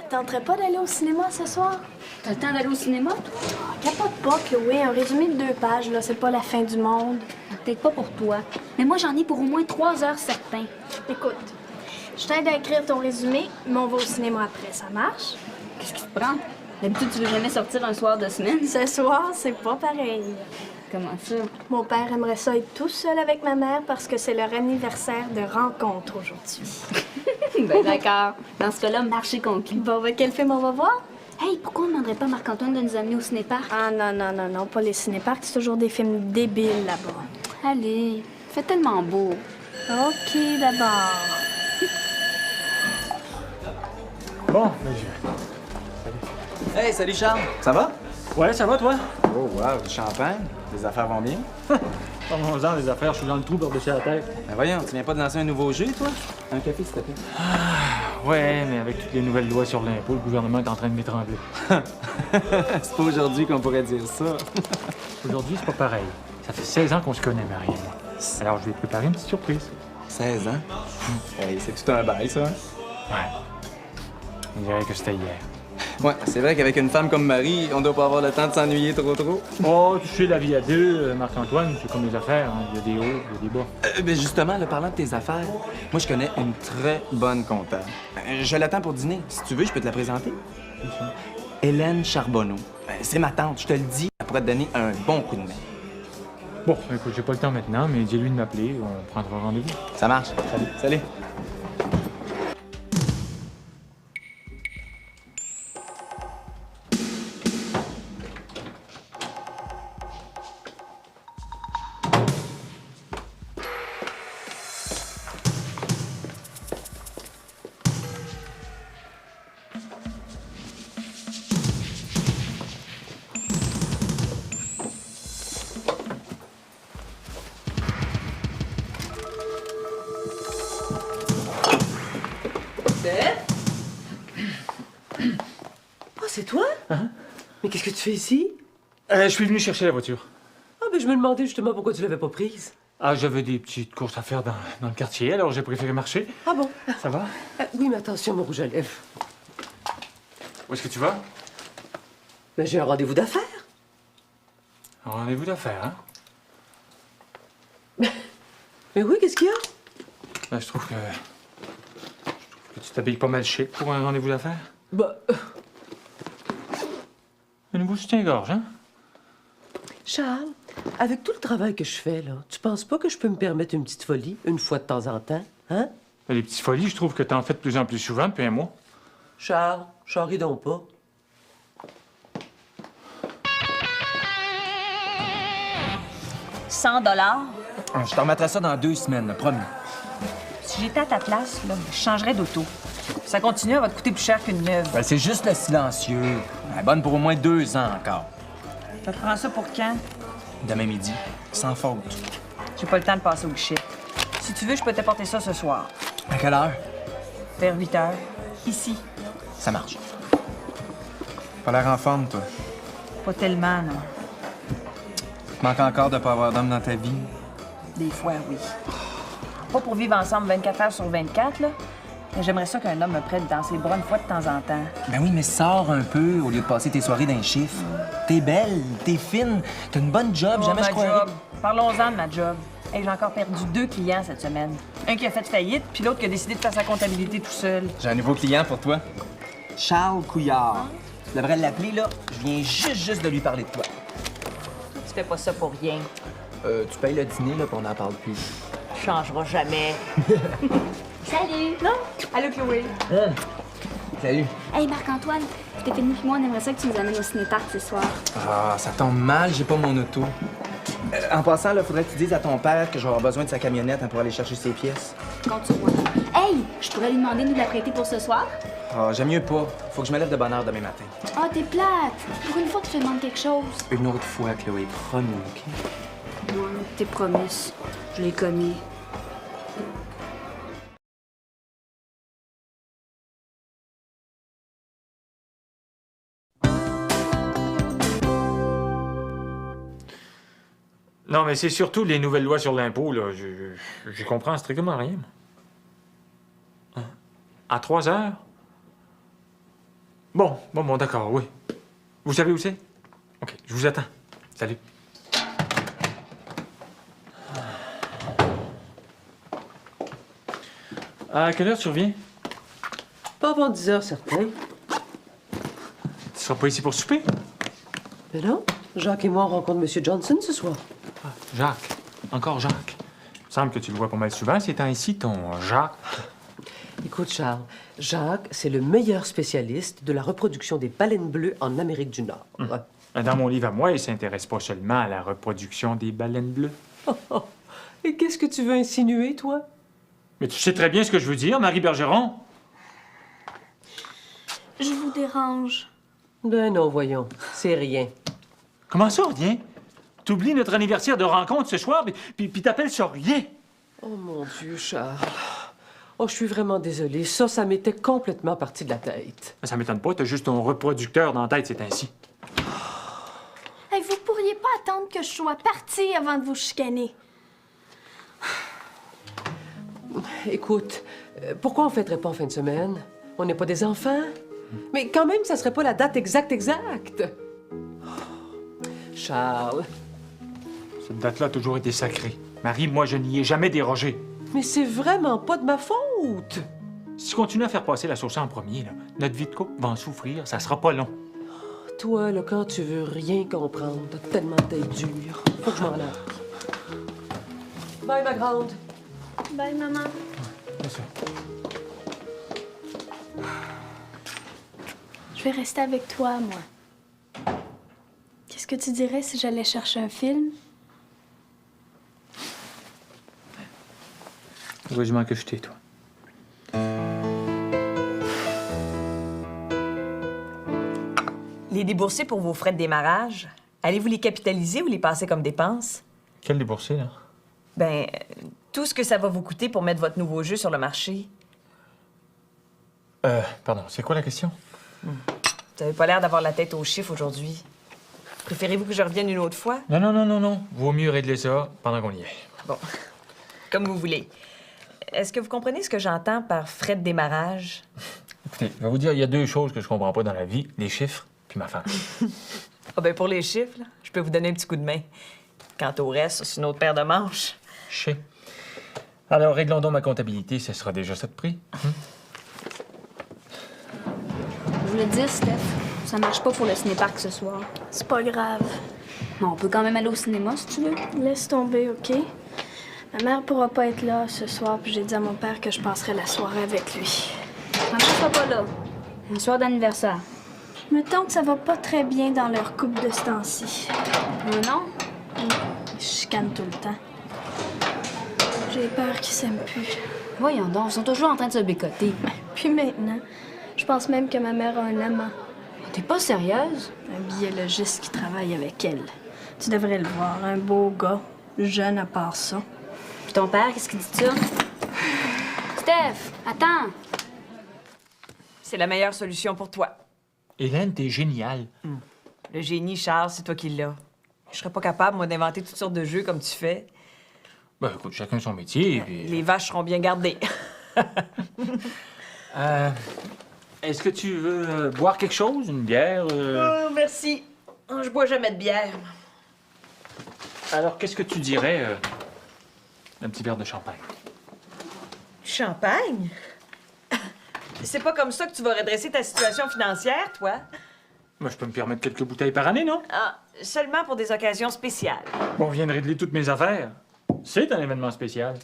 Tenterais pas d'aller au cinéma ce soir? T'as le temps d'aller au cinéma, toi? Capote pas, Chloé. Un résumé de 2 pages, là, c'est pas la fin du monde. Peut-être pas pour toi, mais moi, j'en ai pour au moins 3 heures certains. Écoute, je t'aide à écrire ton résumé, mais on va au cinéma après. Ça marche? Qu'est-ce qui te prend? D'habitude, tu veux jamais sortir un soir de semaine. Ce soir, c'est pas pareil. Comment ça? Mon père aimerait ça être tout seul avec ma mère parce que c'est leur anniversaire de rencontre aujourd'hui. Ben d'accord. Dans ce cas-là, marché conclu. Bon, ben, quel film on va voir? Hey, pourquoi on ne demanderait pas à Marc-Antoine de nous amener au cinéparc? Ah non, pas les cinéparcs, c'est toujours des films débiles là-bas. Allez, fait tellement beau. OK, d'abord. Bon, Hey, salut Charles! Ça va? ouais, ça va, toi? Oh, wow, du champagne. Les affaires vont bien? Parlons-en des affaires, je suis dans le trou par-dessus la tête. Ben voyons, tu viens pas de lancer un nouveau jeu, toi? Un café, s'il te plaît. Ouais, mais avec toutes les nouvelles lois sur l'impôt, le gouvernement est en train de m'étrangler. C'est pas aujourd'hui qu'on pourrait dire ça. Aujourd'hui, c'est pas pareil. Ça fait 16 ans qu'on se connaît, Marie et moi. Alors, je vais te préparer une petite surprise. 16 ans? Hey, c'est tout un bail, ça. Ouais. On dirait que c'était hier. Ouais, c'est vrai qu'avec une femme comme Marie, on doit pas avoir le temps de s'ennuyer trop. Oh, tu sais, la vie à deux, Marc-Antoine, c'est comme les affaires. Hein. Il y a des hauts, il y a des bas. Ben justement, là, parlant de tes affaires, moi, je connais une très bonne comptable. Je l'attends pour dîner. Si tu veux, je peux te la présenter. Hélène Charbonneau. C'est ma tante, je te le dis, elle pourrait te donner un bon coup de main. Bon, écoute, j'ai pas le temps maintenant, mais dis-lui de m'appeler, on prendra rendez-vous. Ça marche. Salut. Oh, c'est toi? Mais qu'est-ce que tu fais ici? Je suis venu chercher la voiture. Ah, ben je me demandais justement pourquoi tu l'avais pas prise. Ah, j'avais des petites courses à faire dans le quartier, alors j'ai préféré marcher. Ah bon? Ça va? Oui, mais attention, mon rouge à lèvres. Où est-ce que tu vas? Ben, j'ai un rendez-vous d'affaires. Un rendez-vous d'affaires, hein? Mais oui, qu'est-ce qu'il y a? Ben, je trouve que tu t'habilles pas mal chic pour un rendez-vous d'affaires. Bah, Un nouveau soutien-gorge, hein? Charles, avec tout le travail que je fais, là, tu penses pas que je peux me permettre une petite folie une fois de temps en temps, hein? Les petites folies, je trouve que t'en fais de plus en plus souvent depuis un mois. Charles, charrie donc pas. $100. Je te remettrai ça dans 2 semaines, promis. Si j'étais à ta place, là, je changerais d'auto. Si ça continue, elle va te coûter plus cher qu'une neuve. Ben, c'est juste le silencieux. Elle est bonne pour au moins 2 ans encore. Tu te prends ça pour quand? Demain midi, sans faute. J'ai pas le temps de passer au guichet. Si tu veux, je peux t'apporter ça ce soir. À quelle heure? Vers 8 heures. Ici. Ça marche. Pas l'air en forme, toi. Pas tellement, non. Il te manque encore de pas avoir d'homme dans ta vie. Des fois, oui. Pas pour vivre ensemble 24 heures sur 24, là. Mais j'aimerais ça qu'un homme me prête dans ses bras une fois de temps en temps. Ben oui, mais sors un peu au lieu de passer tes soirées d'un chiffre. T'es belle, t'es fine, t'as une bonne job, Oh, jamais je ma croirais. job. Parlons-en de ma job. Hey, j'ai encore perdu 2 clients cette semaine. Un qui a fait faillite, puis l'autre qui a décidé de faire sa comptabilité tout seul. J'ai un nouveau client pour toi. Charles Couillard. Tu devrais l'appeler, là. Je viens juste de lui parler de toi. Tu fais pas ça pour rien. Tu payes le dîner, là, puis on n'en parle plus. Tu changeras jamais. Salut! Allô, Chloé? Salut. Hey, Marc-Antoine, Stéphanie et moi, on aimerait ça que tu nous amènes au cinéparc ce soir. Ah, ça tombe mal, j'ai pas mon auto. En passant, là, faudrait que tu dises à ton père que je vais avoir besoin de sa camionnette hein, pour aller chercher ses pièces. Compte sur moi. Hey, je pourrais lui demander de nous la prêter pour ce soir? Ah, j'aime mieux pas. Faut que je me lève de bonne heure demain matin. Ah, t'es plate! Pour une fois que je te demande quelque chose. Une autre fois, Chloé, promis, OK? Ouais, tes promesses. Je les connais. Non, mais c'est surtout les nouvelles lois sur l'impôt, là. Je comprends strictement rien. Moi. Hein? À 3 heures? Bon, d'accord, oui. Vous savez où c'est? OK, je vous attends. Salut. À quelle heure tu reviens? Pas avant 10 heures, certain. Tu seras pas ici pour souper? Mais non, Jacques et moi, on rencontre M. Johnson ce soir. Ah, Jacques. Encore Jacques. Il me semble que tu le vois pas mal souvent ces temps-ci, ton Jacques. Écoute, Charles, Jacques, c'est le meilleur spécialiste de la reproduction des baleines bleues en Amérique du Nord. Ouais. Dans mon livre à moi, il s'intéresse pas seulement à la reproduction des baleines bleues. Et qu'est-ce que tu veux insinuer, toi? Mais tu sais très bien ce que je veux dire, Marie Bergeron. Je vous dérange. Ben non, voyons, c'est rien. Comment ça, rien? T'oublies notre anniversaire de rencontre ce soir, puis t'appelles ça rien. Oh mon Dieu, Charles. Oh, je suis vraiment désolée. Ça m'était complètement parti de la tête. Ça m'étonne pas, t'as juste ton reproducteur dans la tête, c'est ainsi. Hey, vous pourriez pas attendre que je sois partie avant de vous chicaner. Écoute, pourquoi on fêterait pas en fin de semaine? On n'est pas des enfants? Mais quand même, ça serait pas la date exacte. Charles, Cette date-là a toujours été sacrée. Marie, moi, je n'y ai jamais dérogé. mais c'est vraiment pas de ma faute. Si tu continues à faire passer la sauce en premier, là, notre vie de couple va en souffrir, ça sera pas long. Toi, là, quand tu veux rien comprendre, t'as tellement de tête dure. Faut que je m'en aille. Bye, ma grande. Bye, maman. C'est ça. Je vais rester avec toi, moi. Qu'est-ce que tu dirais si j'allais chercher un film? Heureusement que je t'ai, toi. Les débourser pour vos frais de démarrage, allez-vous les capitaliser ou les passer comme dépenses? Quel déboursé, là? Ben, tout ce que ça va vous coûter pour mettre votre nouveau jeu sur le marché. Pardon, c'est quoi la question? Vous n'avez pas l'air d'avoir la tête aux chiffres aujourd'hui. Préférez-vous que je revienne une autre fois? Non. Vaut mieux régler ça pendant qu'on y est. Bon, comme vous voulez. Est-ce que vous comprenez ce que j'entends par frais de démarrage? Écoutez, je vais vous dire, il y a deux choses que je comprends pas dans la vie, les chiffres puis ma femme. Ah ben pour les chiffres, là, je peux vous donner un petit coup de main. Quant au reste, c'est une autre paire de manches. Je sais. Alors, réglons donc ma comptabilité, ce sera déjà ça de prix. Je voulais te dire, Steph, ça marche pas pour le cinéparc ce soir. C'est pas grave. Bon, on peut quand même aller au cinéma si tu veux. Laisse tomber, OK? Ma mère pourra pas être là ce soir, puis j'ai dit à mon père que je passerai la soirée avec lui. Ma mère sera pas là. Un soir d'anniversaire. Mettons que ça va pas très bien dans leur couple de ce temps-ci. Non? Ils se chicanent tout le temps. J'ai peur qu'ils s'aiment plus. Voyons donc, ils sont toujours en train de se bécoter. Puis maintenant, je pense même que ma mère a un amant. T'es pas sérieuse? Un biologiste qui travaille avec elle. Tu devrais le voir, un beau gars, jeune à part ça. Puis ton père, qu'est-ce qu'il dit de ça? Steph, attends! C'est la meilleure solution pour toi. Hélène, t'es géniale. Le génie, Charles, c'est toi qui l'as. Je serais pas capable, moi, d'inventer toutes sortes de jeux comme tu fais. Ben, écoute, chacun son métier, puis... Les vaches seront bien gardées. Est-ce que tu veux boire quelque chose? Une bière? Oh, merci. Oh, je bois jamais de bière. Alors, qu'est-ce que tu dirais d'un petit verre de champagne? Champagne? C'est pas comme ça que tu vas redresser ta situation financière, toi? Moi, je peux me permettre quelques bouteilles par année, non? Ah, seulement pour des occasions spéciales. Bon, on vient de régler toutes mes affaires. C'est un événement spécial.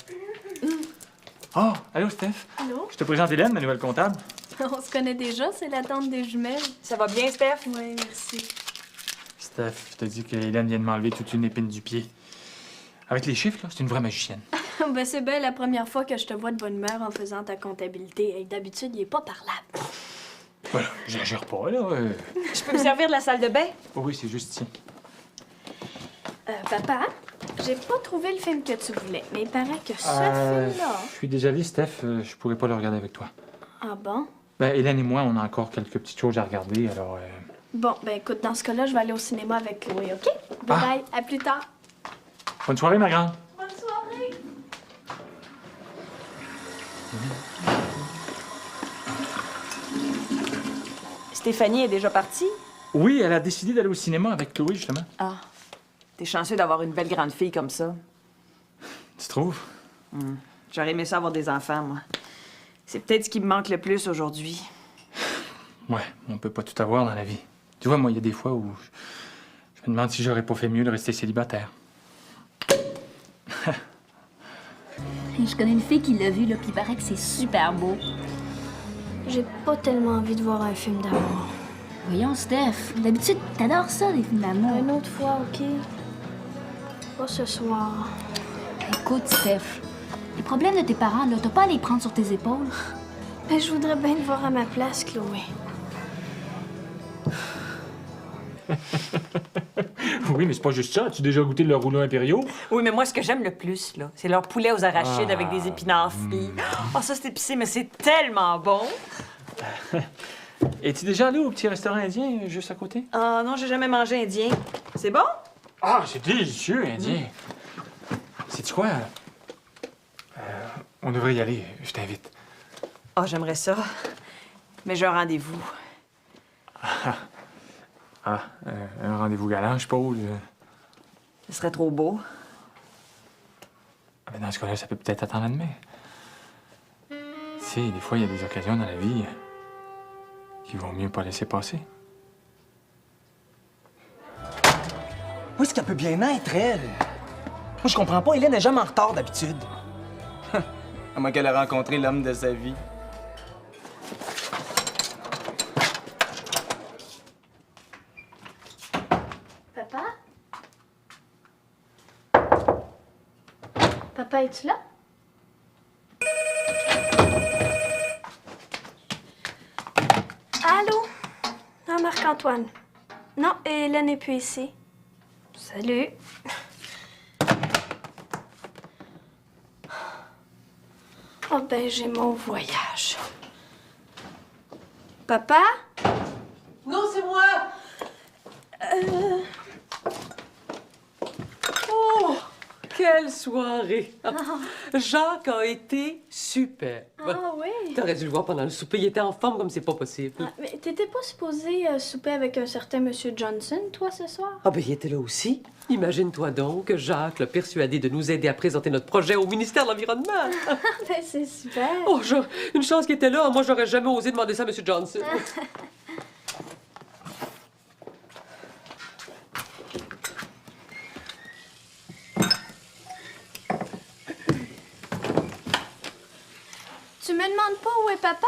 Oh, allô, Steph? Allô? Je te présente Hélène, ma nouvelle comptable. On se connaît déjà, c'est la tante des jumelles. Ça va bien, Steph? Oui, merci. Steph, je te dis que Hélène vient de m'enlever toute une épine du pied. Avec les chiffres, là, c'est une vraie magicienne. Ben, c'est bien la première fois que je te vois de bonne humeur en faisant ta comptabilité. Et d'habitude, il est pas parlable. Voilà, j'exagère pas, là. Je peux me servir de la salle de bain? Oh oui, c'est juste ici. Papa, j'ai pas trouvé le film que tu voulais, mais il paraît que ce film-là... Je suis désolé, Steph, je pourrais pas le regarder avec toi. Ah bon? Ben, Hélène et moi, on a encore quelques petites choses à regarder, alors... Bon, ben écoute, dans ce cas-là, je vais aller au cinéma avec Chloé, OK? Bye bye, à plus tard. Bonne soirée, ma grande. Bonne soirée. Stéphanie est déjà partie? Oui, elle a décidé d'aller au cinéma avec Chloé, justement. Ah. T'es chanceux d'avoir une belle grande fille comme ça. Tu trouves? J'aurais aimé ça avoir des enfants, moi. C'est peut-être ce qui me manque le plus aujourd'hui. Ouais, on peut pas tout avoir dans la vie. Tu vois, moi, il y a des fois où je me demande si j'aurais pas fait mieux de rester célibataire. Je connais une fille qui l'a vu, là, puis il paraît que c'est super beau. J'ai pas tellement envie de voir un film d'amour. Voyons, Steph, d'habitude, t'adores ça, les films d'amour. Une autre fois, OK? Pas ce soir. Écoute, Steph, les problèmes de tes parents, là, t'as pas à les prendre sur tes épaules. Mais je voudrais bien te voir à ma place, Chloé. Oui, mais c'est pas juste ça. As-tu déjà goûté leurs rouleaux impériaux? Oui, mais moi, ce que j'aime le plus, là, c'est leur poulet aux arachides avec des épinards frits. Oh, ça, c'est épicé, mais c'est tellement bon! Es-tu déjà allé au petit restaurant indien juste à côté? Ah non, j'ai jamais mangé indien. C'est bon? Ah, c'est délicieux, indien. Sais-tu quoi? On devrait y aller. Je t'invite. Ah, j'aimerais ça. Mais j'ai un rendez-vous. Un rendez-vous galant, je suppose. Ce serait trop beau. Ah, ben dans ce cas-là, ça peut peut-être attendre demain. Tu sais, des fois, il y a des occasions dans la vie qu'il vaut mieux pas laisser passer. Où est-ce qu'elle peut bien être, elle? Moi, je comprends pas. Hélène n'est jamais en retard, d'habitude. À moins qu'elle ait rencontré l'homme de sa vie. Papa? Papa, es-tu là? Allô? Ah, Marc-Antoine. Non, Hélène n'est plus ici. Salut. Oh ben, j'ai mon voyage. Papa? Non, c'est moi! Oh, quelle soirée! Jacques a été super. Ah oui? T'aurais dû le voir pendant le souper. Il était en forme comme c'est pas possible. Ah, mais t'étais pas supposé souper avec un certain Monsieur Johnson, toi, ce soir? Ah ben, il était là aussi. Imagine-toi donc que Jacques l'a persuadé de nous aider à présenter notre projet au ministère de l'Environnement. Ben, c'est super. Oh, une chance qu'il était là. Moi, j'aurais jamais osé demander ça à M. Johnson. Tu me demandes pas où est papa?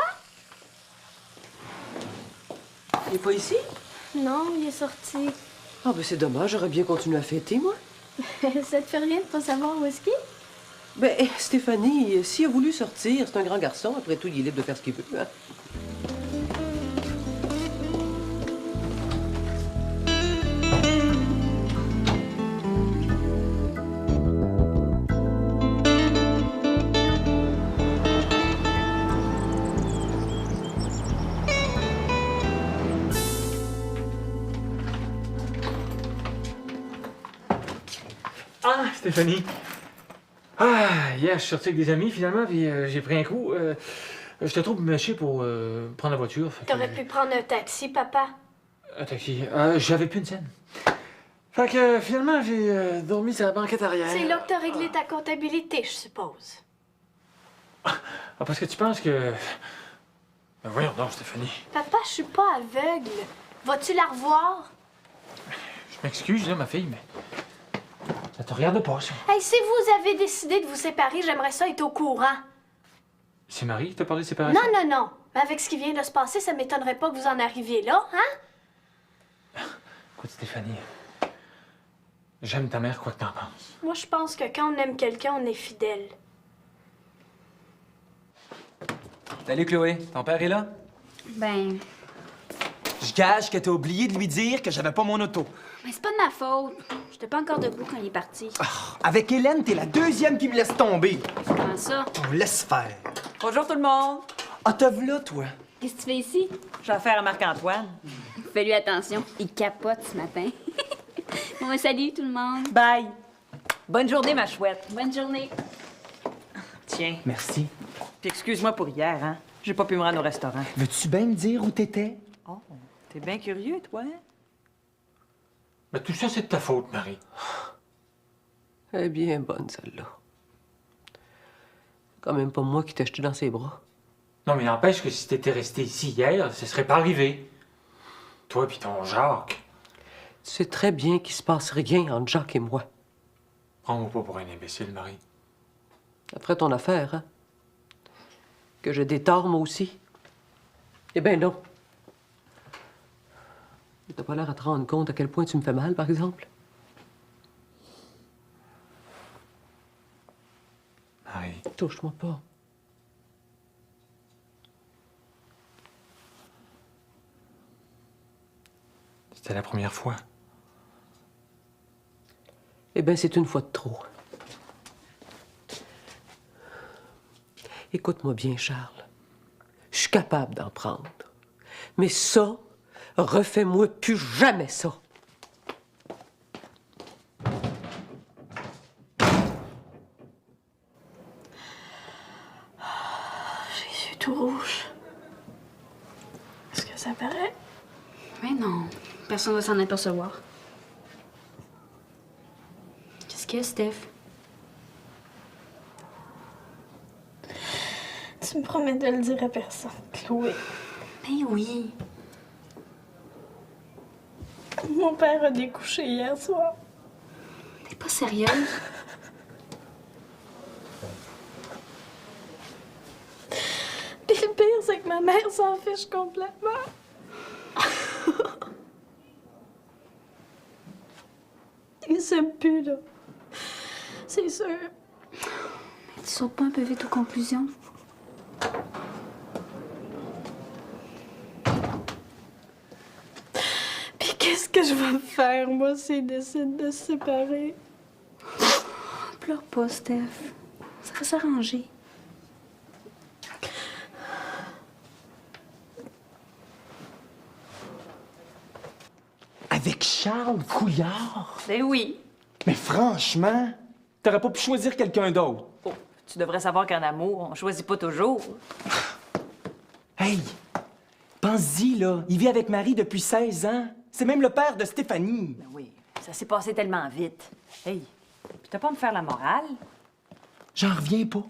Il est pas ici? Non, il est sorti. Ah ben, c'est dommage. J'aurais bien continué à fêter, moi. Ça te fait rien de pas savoir où est-ce qu'il est? Ben, Stéphanie, s'il a voulu sortir, c'est un grand garçon. Après tout, il est libre de faire ce qu'il veut. Hein? Ah, Stéphanie! Ah, hier, je suis sorti avec des amis, finalement, puis j'ai pris un coup. J'étais trop mâché pour prendre la voiture. T'aurais pu prendre un taxi, papa. Un taxi. J'avais plus une scène. Fait que finalement, j'ai dormi sur la banquette arrière. C'est là que t'as réglé ta comptabilité, je suppose. Ah, parce que tu penses que... Ben voyons donc, Stéphanie. Papa, je suis pas aveugle. Vas-tu la revoir? Je m'excuse, là, ma fille, mais... Ça te regarde pas, ça. Hey, si vous avez décidé de vous séparer, j'aimerais ça être au courant. C'est Marie qui t'a parlé de séparation? Non, non, non. Mais avec ce qui vient de se passer, ça m'étonnerait pas que vous en arriviez là, hein? Écoute, Stéphanie, j'aime ta mère, quoi que t'en penses. Moi, je pense que quand on aime quelqu'un, on est fidèle. Salut, Chloé. Ton père est là? Ben, Je gage que t'as oublié de lui dire que j'avais pas mon auto. mais c'est pas de ma faute. J'étais pas encore debout quand il est parti. Avec Hélène, t'es la deuxième qui me laisse tomber. Comment ça? On laisse faire. Bonjour tout le monde. Ah, t'as vu là, toi? Qu'est-ce que tu fais ici? J'ai affaire à Marc-Antoine. Fais-lui attention, il capote ce matin. Bon, salut tout le monde. Bye. Bonne journée, ma chouette. Bonne journée. Tiens. Merci. Puis excuse-moi pour hier, hein. J'ai pas pu me rendre au restaurant. Veux-tu bien me dire où t'étais? Oh, t'es bien curieux, toi, hein? Mais tout ça, c'est de ta faute, Marie. Elle est bien bonne, celle-là. C'est quand même pas moi qui t'ai jeté dans ses bras. Non, mais n'empêche que si t'étais resté ici hier, ce serait pas arrivé. Toi puis ton Jacques. Tu sais très bien qu'il se passe rien entre Jacques et moi. Prends-moi pas pour un imbécile, Marie. Ça ferait ton affaire, hein? Que je détore, moi aussi? Eh bien, non. T'as pas l'air à te rendre compte à quel point tu me fais mal, par exemple? Marie. Touche-moi pas. C'était la première fois. Eh bien, c'est une fois de trop. Écoute-moi bien, Charles. Je suis capable d'en prendre. Mais ça, refais-moi plus jamais ça. J'ai les yeux tout rouges. Est-ce que ça paraît? Mais non, personne va s'en apercevoir. Qu'est-ce qu'il y a, Steph? Tu me promets de le dire à personne, Chloé. Ben oui. Mon père a découché hier soir. T'es pas sérieuse? Puis le pire, c'est que ma mère s'en fiche complètement. Ils s'aiment plus, là. C'est sûr. Tu sautes pas un peu vite aux conclusions? Puis qu'est-ce que je vais faire, moi, s'ils décident de se séparer? Pleure pas, Steph. Ça va s'arranger. Avec Charles Couillard? Ben oui. Mais franchement, t'aurais pas pu choisir quelqu'un d'autre. Oh, tu devrais savoir qu'en amour, on choisit pas toujours. Hey, pense-y, là. Il vit avec Marie depuis 16 ans. C'est même le père de Stéphanie. Ben oui, ça s'est passé tellement vite. Hey, puis t'as pas à me faire la morale? J'en reviens pas.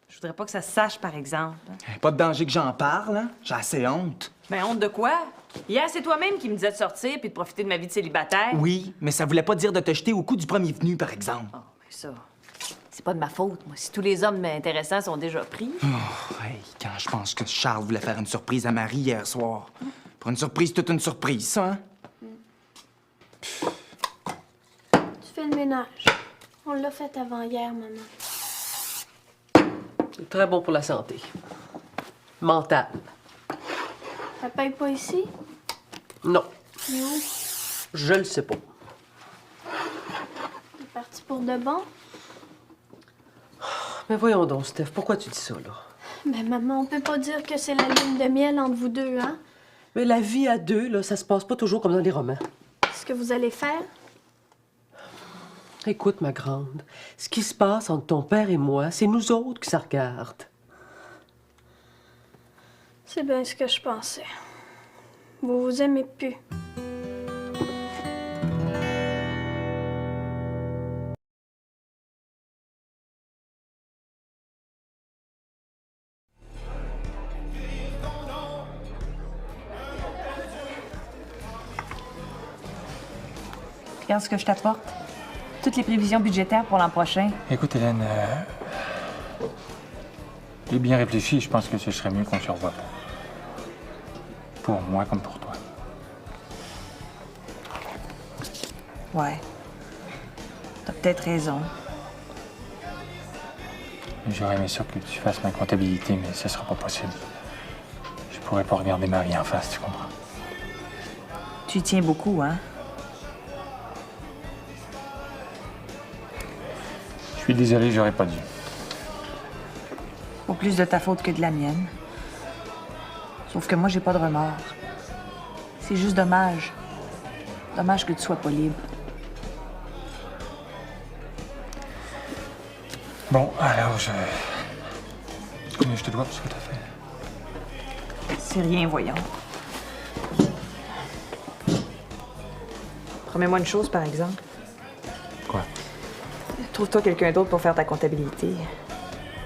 Je voudrais pas que ça se sache, par exemple. Pas de danger que j'en parle, hein? J'ai assez honte. Ben honte de quoi? Hier, c'est toi-même qui me disais de sortir puis de profiter de ma vie de célibataire. Oui, mais ça voulait pas dire de te jeter au cou du premier venu, par exemple. Oh, mais ça, c'est pas de ma faute, moi. Si tous les hommes intéressants sont déjà pris. Oh, hey, quand je pense que Charles voulait faire une surprise à Marie hier soir. Pour une surprise, toute une surprise, ça, hein? Tu fais le ménage. On l'a fait avant hier, maman. C'est très bon pour la santé. Mentale. Ça paye pas ici? Non, Mais où? je le sais pas. T'es parti pour de bon? Mais voyons donc, Steph, pourquoi tu dis ça, là? Ben, maman, on peut pas dire que c'est la lune de miel entre vous deux, hein? Mais la vie à deux, là, ça se passe pas toujours comme dans les romans. Qu'est-ce que vous allez faire? Écoute, ma grande, ce qui se passe entre ton père et moi, c'est nous autres qui ça regarde. C'est bien ce que je pensais. Vous vous aimez plus. Regarde ce que je t'apporte. Toutes les prévisions budgétaires pour l'an prochain. Écoute, Hélène, j'ai bien réfléchi. Je pense que ce serait mieux qu'on se revoie. Pour moi comme pour toi. Ouais. T'as peut-être raison. J'aurais aimé ça que tu fasses ma comptabilité, mais ça sera pas possible. Je pourrais pas regarder Marie en face, tu comprends? Tu y tiens beaucoup, hein? Je suis désolé, j'aurais pas dû. Au plus de ta faute que de la mienne. Sauf que moi, j'ai pas de remords. C'est juste dommage. Dommage que tu sois pas libre. Bon, alors, combien je te dois pour ce que t'as fait? C'est rien, voyons. Promets-moi une chose, par exemple. Quoi? Trouve-toi quelqu'un d'autre pour faire ta comptabilité.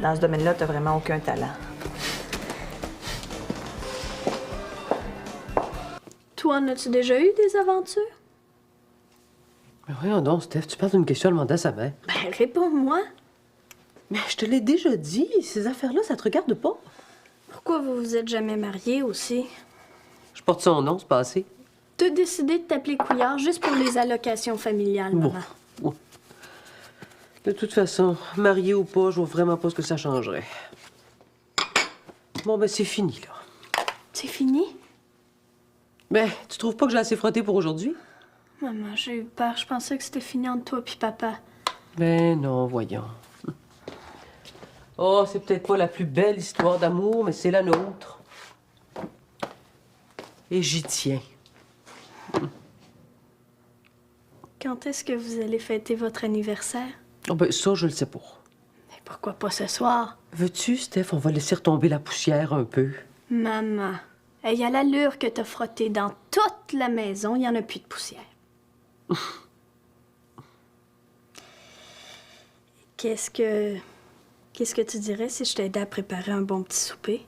Dans ce domaine-là, t'as vraiment aucun talent. Toi, en as-tu déjà eu des aventures? Mais voyons donc, Steph, tu parles d'une question à demander à sa mère. Ben, réponds-moi. Mais je te l'ai déjà dit, ces affaires-là, ça te regarde pas. Pourquoi vous vous êtes jamais mariés aussi? Je porte son nom, c'est passé. T'as décidé de t'appeler Couillard juste pour les allocations familiales, Bon. maman. Bon. De toute façon, marié ou pas, je vois vraiment pas ce que ça changerait. Bon, ben c'est fini, là. C'est fini? Mais tu trouves pas que j'ai assez frotté pour aujourd'hui? Maman, j'ai eu peur. Je pensais que c'était fini entre toi puis papa. Ben non, voyons. Oh, c'est peut-être pas la plus belle histoire d'amour, mais c'est la nôtre. Et j'y tiens. Quand est-ce que vous allez fêter votre anniversaire? Oh, ben ça, je le sais pas. Mais pourquoi pas ce soir? Veux-tu, Steph, on va laisser retomber la poussière un peu. Maman, il y a l'allure que t'as frotté dans toute la maison, il n'y en a plus de poussière. Qu'est-ce que tu dirais si je t'aidais à préparer un bon petit souper?